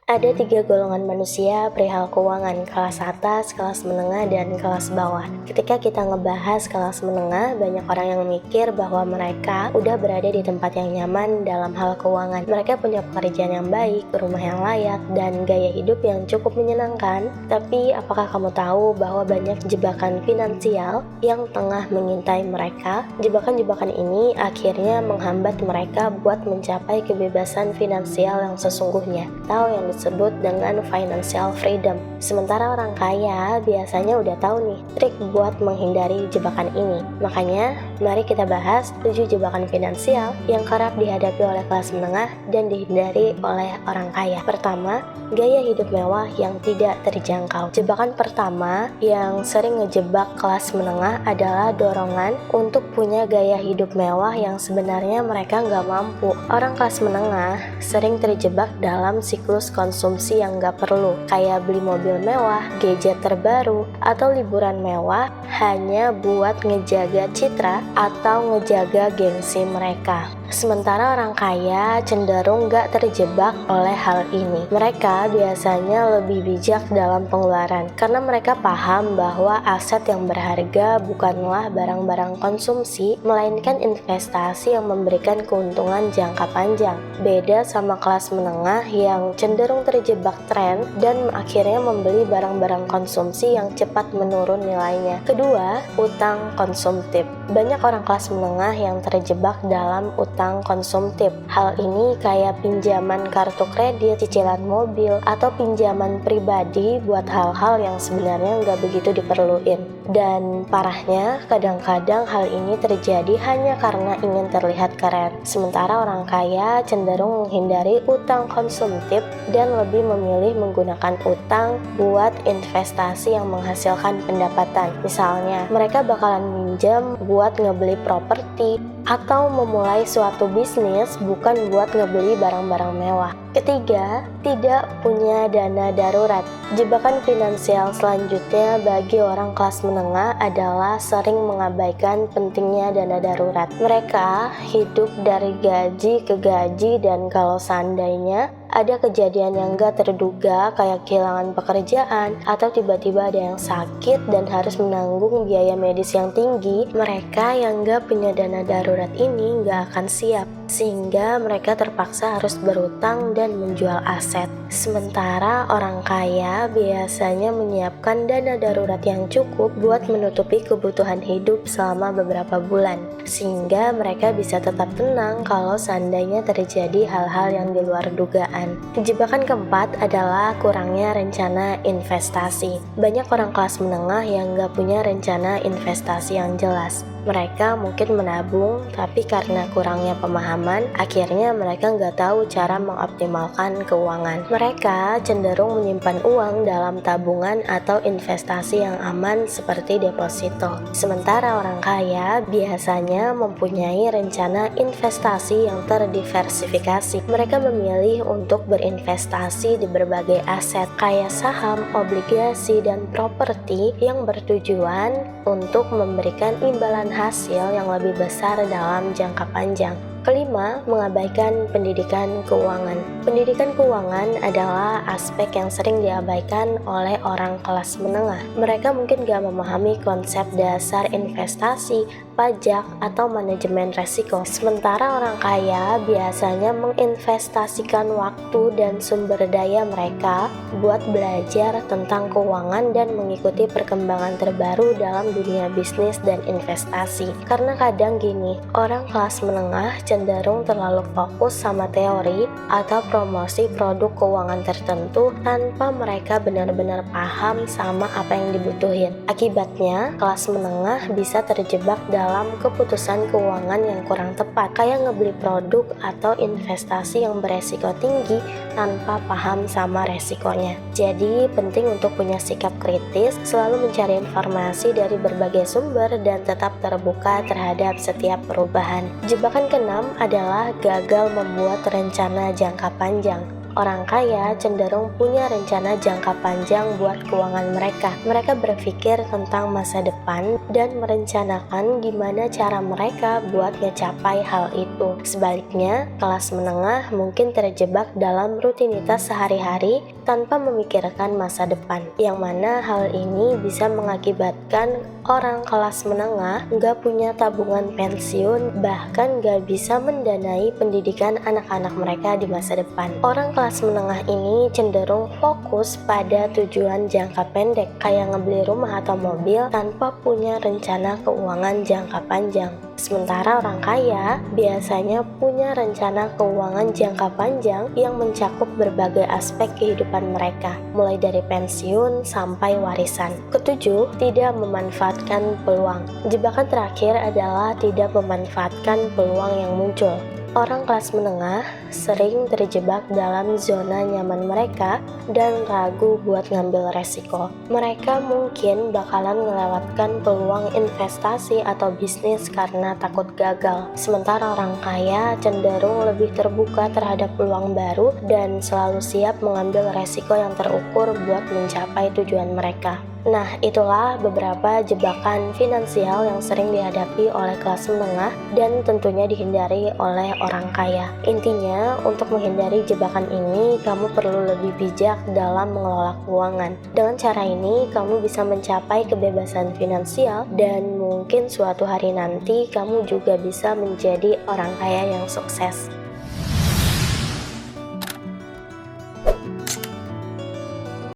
Ada 3 golongan manusia perihal keuangan, kelas atas, kelas menengah, dan kelas bawah. Ketika kita ngebahas kelas menengah, banyak orang yang mikir bahwa mereka udah berada di tempat yang nyaman dalam hal keuangan. Mereka punya pekerjaan yang baik, rumah yang layak, dan gaya hidup yang cukup menyenangkan. Tapi apakah kamu tahu bahwa banyak jebakan finansial yang tengah mengintai mereka? Jebakan-jebakan ini akhirnya menghambat mereka buat mencapai kebebasan finansial yang sesungguhnya. Tahu yang disebut dengan financial freedom. Sementara orang kaya biasanya udah tahu nih trik buat menghindari jebakan ini. Makanya mari kita bahas 7 jebakan finansial yang kerap dihadapi oleh kelas menengah dan dihindari oleh orang kaya. Pertama, gaya hidup mewah yang tidak terjangkau. Jebakan pertama yang sering ngejebak kelas menengah adalah dorongan untuk punya gaya hidup mewah yang sebenarnya mereka nggak mampu. Orang kelas menengah sering terjebak dalam siklus konsumsi yang nggak perlu, kayak beli mobil mewah, gadget terbaru, atau liburan mewah hanya buat ngejaga citra atau ngejaga gengsi mereka. Sementara orang kaya cenderung gak terjebak oleh hal ini. Mereka biasanya lebih bijak dalam pengeluaran karena mereka paham bahwa aset yang berharga bukanlah barang-barang konsumsi, melainkan investasi yang memberikan keuntungan jangka panjang. Beda sama kelas menengah yang cenderung terjebak tren dan akhirnya membeli barang-barang konsumsi yang cepat menurun nilainya. Kedua, utang konsumtif. Banyak orang kelas menengah yang terjebak dalam utang konsumtif. Hal ini kayak pinjaman kartu kredit, cicilan mobil, atau pinjaman pribadi buat hal-hal yang sebenarnya nggak begitu diperluin. Dan parahnya, kadang-kadang hal ini terjadi hanya karena ingin terlihat keren. Sementara orang kaya cenderung menghindari utang konsumtif dan lebih memilih menggunakan utang buat investasi yang menghasilkan pendapatan. Misalnya, mereka bakalan minjem buat ngebeli properti atau memulai suatu bisnis bukan buat ngebeli barang-barang mewah. Ketiga, tidak punya dana darurat. Jebakan finansial selanjutnya bagi orang kelas menengah adalah sering mengabaikan pentingnya dana darurat. Mereka hidup dari gaji ke gaji dan kalau seandainya ada kejadian yang gak terduga kayak kehilangan pekerjaan atau tiba-tiba ada yang sakit dan harus menanggung biaya medis yang tinggi, mereka yang gak punya dana darurat ini gak akan siap, sehingga mereka terpaksa harus berutang dan menjual aset. Sementara orang kaya biasanya menyiapkan dana darurat yang cukup buat menutupi kebutuhan hidup selama beberapa bulan, sehingga mereka bisa tetap tenang kalau seandainya terjadi hal-hal yang di luar dugaan. Jebakan keempat adalah kurangnya rencana investasi. Banyak orang kelas menengah yang gak punya rencana investasi yang jelas. Mereka mungkin menabung, tapi karena kurangnya pemahaman, akhirnya mereka nggak tahu cara mengoptimalkan keuangan. Mereka cenderung menyimpan uang dalam tabungan atau investasi yang aman seperti deposito. Sementara orang kaya biasanya mempunyai rencana investasi yang terdiversifikasi. Mereka memilih untuk berinvestasi di berbagai aset, kayak saham, obligasi, dan properti yang bertujuan untuk memberikan imbalan hasil yang lebih besar dalam jangka panjang. Kelima, mengabaikan pendidikan keuangan. Pendidikan keuangan adalah aspek yang sering diabaikan oleh orang kelas menengah. Mereka mungkin gak memahami konsep dasar investasi, pajak, atau manajemen resiko. Sementara orang kaya biasanya menginvestasikan waktu dan sumber daya mereka buat belajar tentang keuangan dan mengikuti perkembangan terbaru dalam dunia bisnis dan investasi. Karena kadang gini, orang kelas menengah cenderung terlalu fokus sama teori atau promosi produk keuangan tertentu tanpa mereka benar-benar paham sama apa yang dibutuhin. Akibatnya, kelas menengah bisa terjebak dalam keputusan keuangan yang kurang tepat, kayak ngebeli produk atau investasi yang beresiko tinggi tanpa paham sama resikonya. Jadi, penting untuk punya sikap kritis, selalu mencari informasi dari berbagai sumber dan tetap terbuka terhadap setiap perubahan. Jebakan keenam adalah gagal membuat rencana jangka panjang. Orang kaya cenderung punya rencana jangka panjang buat keuangan mereka. Mereka berpikir tentang masa depan dan merencanakan gimana cara mereka buat ngecapai hal itu. Sebaliknya, kelas menengah mungkin terjebak dalam rutinitas sehari-hari tanpa memikirkan masa depan, yang mana hal ini bisa mengakibatkan orang kelas menengah nggak punya tabungan pensiun, bahkan nggak bisa mendanai pendidikan anak-anak mereka di masa depan. Orang kelas menengah ini cenderung fokus pada tujuan jangka pendek, kayak ngebeli rumah atau mobil tanpa punya rencana keuangan jangka panjang. Sementara orang kaya biasanya punya rencana keuangan jangka panjang yang mencakup berbagai aspek kehidupan mereka, mulai dari pensiun sampai warisan. Ketujuh, tidak memanfaatkan peluang. Jebakan terakhir adalah tidak memanfaatkan peluang yang muncul. Orang kelas menengah sering terjebak dalam zona nyaman mereka dan ragu buat ngambil resiko. Mereka mungkin bakalan melewatkan peluang investasi atau bisnis karena takut gagal. Sementara orang kaya cenderung lebih terbuka terhadap peluang baru dan selalu siap mengambil resiko yang terukur buat mencapai tujuan mereka. Nah, itulah beberapa jebakan finansial yang sering dihadapi oleh kelas menengah dan tentunya dihindari oleh orang kaya. Intinya, untuk menghindari jebakan ini, kamu perlu lebih bijak dalam mengelola keuangan. Dengan cara ini, kamu bisa mencapai kebebasan finansial dan mungkin suatu hari nanti kamu juga bisa menjadi orang kaya yang sukses.